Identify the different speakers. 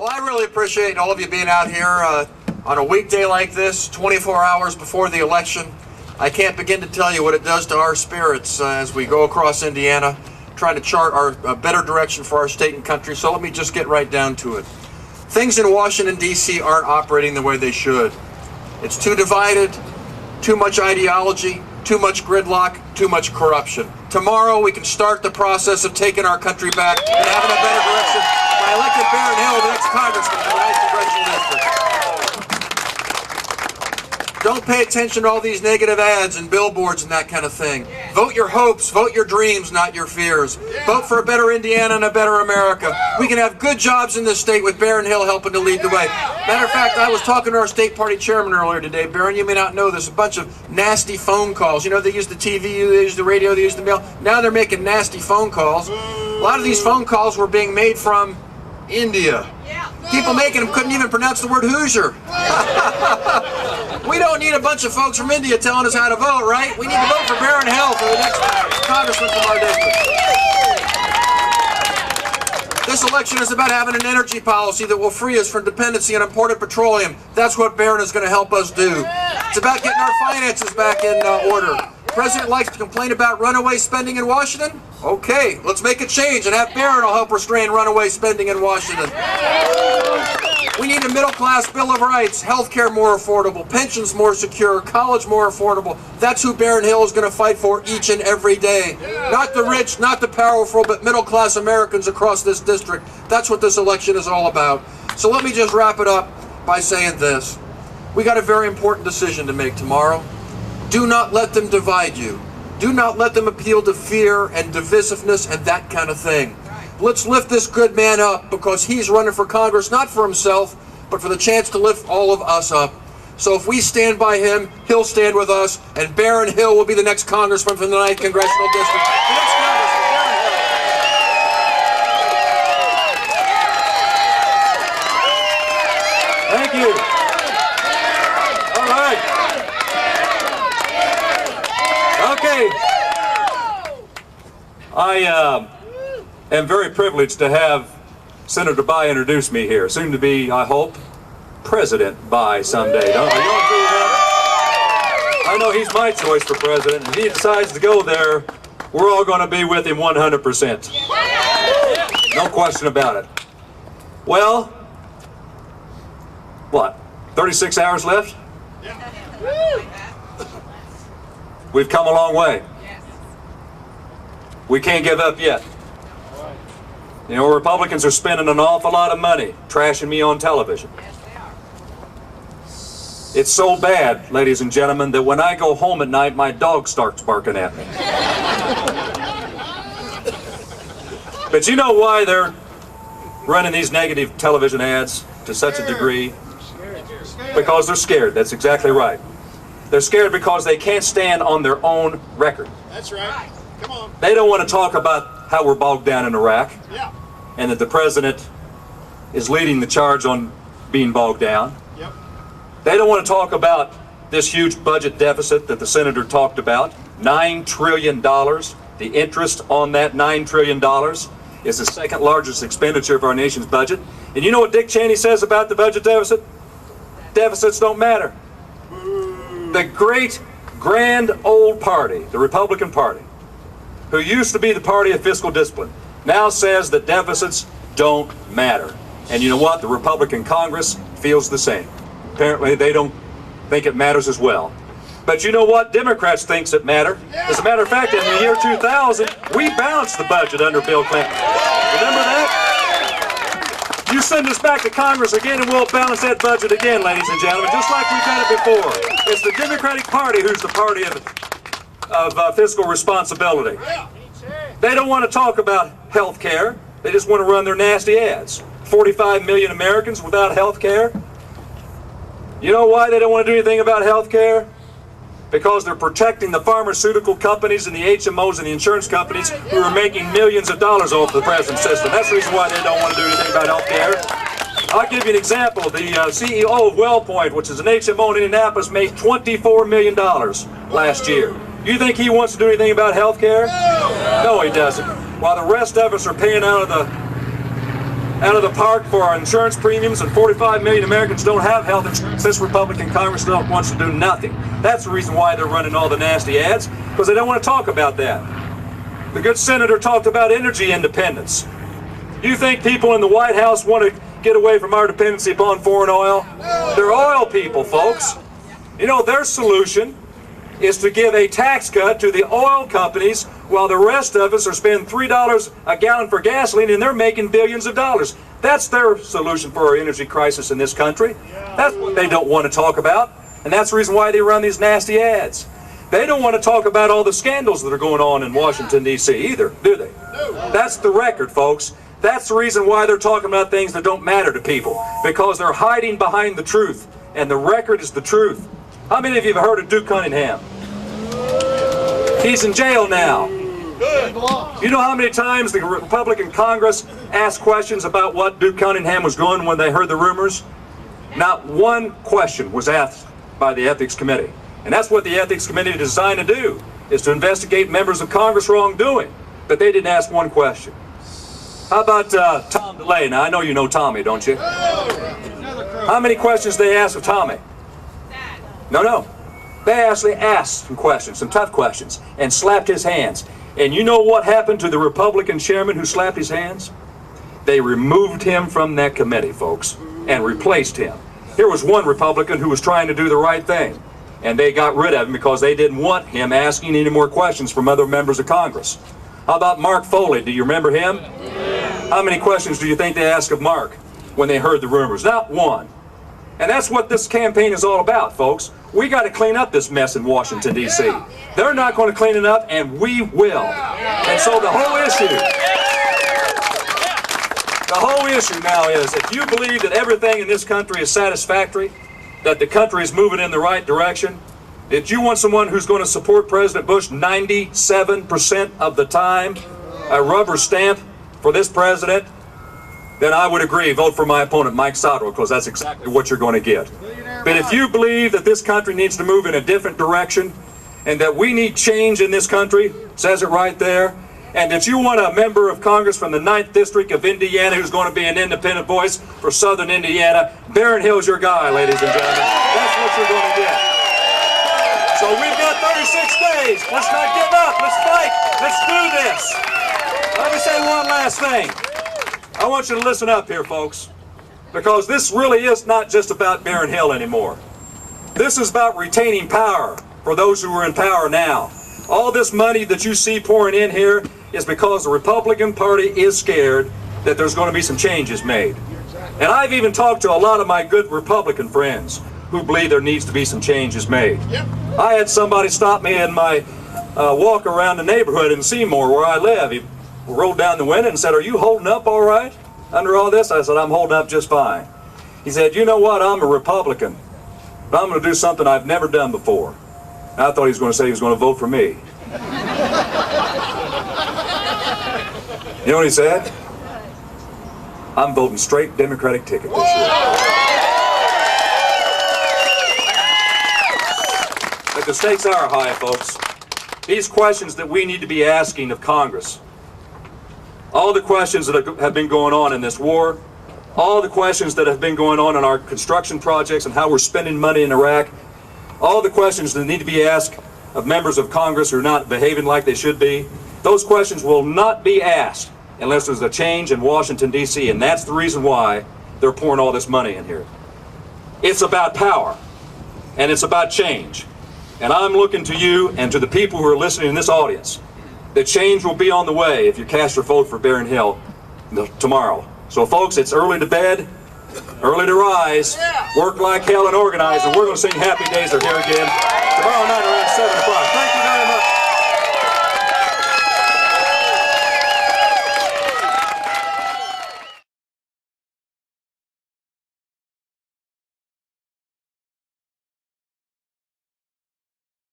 Speaker 1: Well, I really appreciate all of you being out here on a weekday like this, 24 hours before the election. I can't begin to tell you what it does to our spirits as we go across Indiana, trying to chart a better direction for our state and country. So let me just get right down to it. Things in Washington, D.C. aren't operating the way they should. It's too divided, too much ideology, too much gridlock, too much corruption. Tomorrow we can start the process of taking our country back and having a better direction by electing Bayh Hill, the next congressman in the 9th Congressional District. Don't pay attention to all these negative ads and billboards and that kind of thing. Vote your hopes, vote your dreams, not your fears. Vote for a better Indiana and a better America. We can have good jobs in this state with Bayh Hill helping to lead the way. Matter of fact, I was talking to our state party chairman earlier today. Bayh, you may not know this, a bunch of nasty phone calls. You know, they use the TV, they use the radio, they use the mail. Now they're making nasty phone calls. A lot of these phone calls were being made from India. People making them couldn't even pronounce the word Hoosier. We don't need a bunch of folks from India telling us how to vote, right? We need to vote for Bayh Hill for the next congressman from our district. This election is about having an energy policy that will free us from dependency on imported petroleum. That's what Bayh is going to help us do. It's about getting our finances back in order. The president likes to complain about runaway spending in Washington. Okay, let's make a change and have Bayh help restrain runaway spending in Washington. We need a middle-class Bill of Rights, health care more affordable, pensions more secure, college more affordable. That's who Bayh Hill is going to fight for each and every day. Not the rich, not the powerful, but middle-class Americans across this district. That's what this election is all about. So let me just wrap it up by saying this. We got a very important decision to make tomorrow. Do not let them divide you. Do not let them appeal to fear and divisiveness and that kind of thing. Let's lift this good man up because he's running for Congress, not for himself, but for the chance to lift all of us up. So if we stand by him, he'll stand with us, and Bayh Hill will be the next congressman from the 9th Congressional District. The next congressman, Bayh Hill. Thank you. All right. Okay. I am very privileged to have Senator Bayh introduce me here. Soon to be, I hope, President Bayh someday. Don't you agree with that? I know he's my choice for president. If he decides to go there, we're all going to be with him 100%. No question about it. Well, what, 36 hours left? We've come a long way. We can't give up yet. You know, Republicans are spending an awful lot of money trashing me on television.
Speaker 2: Yes, they are.
Speaker 1: It's so bad, ladies and gentlemen, that when I go home at night, my dog starts barking at me. But you know why they're running these negative television ads to such a degree? Because they're scared. That's exactly right. They're scared because they can't stand on their own record.
Speaker 3: That's right. Come on.
Speaker 1: They don't want to talk about how we're bogged down in Iraq,
Speaker 3: Yeah.
Speaker 1: and that the president is leading the charge on being bogged down.
Speaker 3: Yep.
Speaker 1: They don't want to talk about this huge budget deficit that the senator talked about, $9 trillion. The interest on that $9 trillion is the second largest expenditure of our nation's budget. And you know what Dick Cheney says about the budget deficit? Deficits don't matter. The great, grand old party, the Republican Party, who used to be the party of fiscal discipline, now says that deficits don't matter. And you know what? The Republican Congress feels the same. Apparently they don't think it matters as well. But you know what? Democrats thinks it matter. As a matter of fact, in the year 2000, we balanced the budget under Bill Clinton. Remember that? You send us back to Congress again and we'll balance that budget again, ladies and gentlemen, just like we've done it before. It's the Democratic Party who's the party of fiscal responsibility. They don't want to talk about health care. They just want to run their nasty ads. 45 million Americans without health care. You know why they don't want to do anything about health care? Because they're protecting the pharmaceutical companies and the HMOs and the insurance companies who are making millions of dollars off the present system. That's the reason why they don't want to do anything about health care. I'll give you an example. The CEO of WellPoint, which is an HMO in Indianapolis, made $24 million last year. You think he wants to do anything about health care? No, he doesn't. While the rest of us are paying out of the out of the park for our insurance premiums, and 45 million Americans don't have health insurance. This Republican Congress wants to do nothing. That's the reason why they're running all the nasty ads, because they don't want to talk about that. The good senator talked about energy independence. Do you think people in the White House want to get away from our dependency upon foreign oil? They're oil people, folks. You know, their solution is to give a tax cut to the oil companies while the rest of us are spending $3 a gallon for gasoline and they're making billions of dollars. That's their solution for our energy crisis in this country. That's what they don't want to talk about, and that's the reason why they run these nasty ads. They don't want to talk about all the scandals that are going on in Washington, D.C. either, do they? That's the record, folks. That's the reason why they're talking about things that don't matter to people, because they're hiding behind the truth, and the record is the truth. How many of you have heard of Duke Cunningham? He's in jail now. You know how many times the Republican Congress asked questions about what Duke Cunningham was doing when they heard the rumors? Not one question was asked by the Ethics Committee. And that's what the Ethics Committee is designed to do, is to investigate members of Congress wrongdoing. But they didn't ask one question. How about Tom DeLay? Now, I know you know Tommy, don't you? How many questions did they ask of Tommy? No. They actually asked some questions, some tough questions, and slapped his hands. And you know what happened to the Republican chairman who slapped his hands? They removed him from that committee, folks, and replaced him. Here was one Republican who was trying to do the right thing, and they got rid of him because they didn't want him asking any more questions from other members of Congress. How about Mark Foley? Do you remember him? How many questions do you think they asked of Mark when they heard the rumors? Not one. And that's what this campaign is all about, folks. We got to clean up this mess in Washington, D.C. They're not going to clean it up, and we will. And so the whole issue now is, if you believe that everything in this country is satisfactory, that the country is moving in the right direction, that you want someone who's going to support President Bush 97% of the time, a rubber stamp for this president, then I would agree, vote for my opponent, Mike Sotero, because that's exactly what you're going to get. But if you believe that this country needs to move in a different direction, and that we need change in this country, it says it right there, and that you want a member of Congress from the 9th District of Indiana who's going to be an independent voice for Southern Indiana, Barron Hill's your guy, ladies and gentlemen. That's what you're going to get. So we've got 36 days. Let's not give up. Let's fight. Let's do this. Let me say one last thing. I want you to listen up here, folks, because this really is not just about Barron Hill anymore. This is about retaining power for those who are in power now. All this money that you see pouring in here is because the Republican Party is scared that there's going to be some changes made. And I've even talked to a lot of my good Republican friends who believe there needs to be some changes made. I had somebody stop me in my walk around the neighborhood in Seymour where I live. He rolled down the window and said, "Are you holding up all right under all this?" I said, "I'm holding up just fine." He said, "You know what, I'm a Republican, but I'm going to do something I've never done before." And I thought he was going to say he was going to vote for me. You know what he said? "I'm voting straight Democratic ticket this year." But the stakes are high, folks. These questions that we need to be asking of Congress, all the questions that have been going on in this war, all the questions that have been going on in our construction projects and how we're spending money in Iraq, all the questions that need to be asked of members of Congress who are not behaving like they should be, those questions will not be asked unless there's a change in Washington, D.C., and that's the reason why they're pouring all this money in here. It's about power, and it's about change. And I'm looking to you and to the people who are listening in this audience that change will be on the way if you cast your vote for Barron Hill tomorrow. So folks, it's early to bed, early to rise, work like hell and organize, and we're going to sing Happy Days Are Here Again tomorrow night around 7 o'clock. Thank you.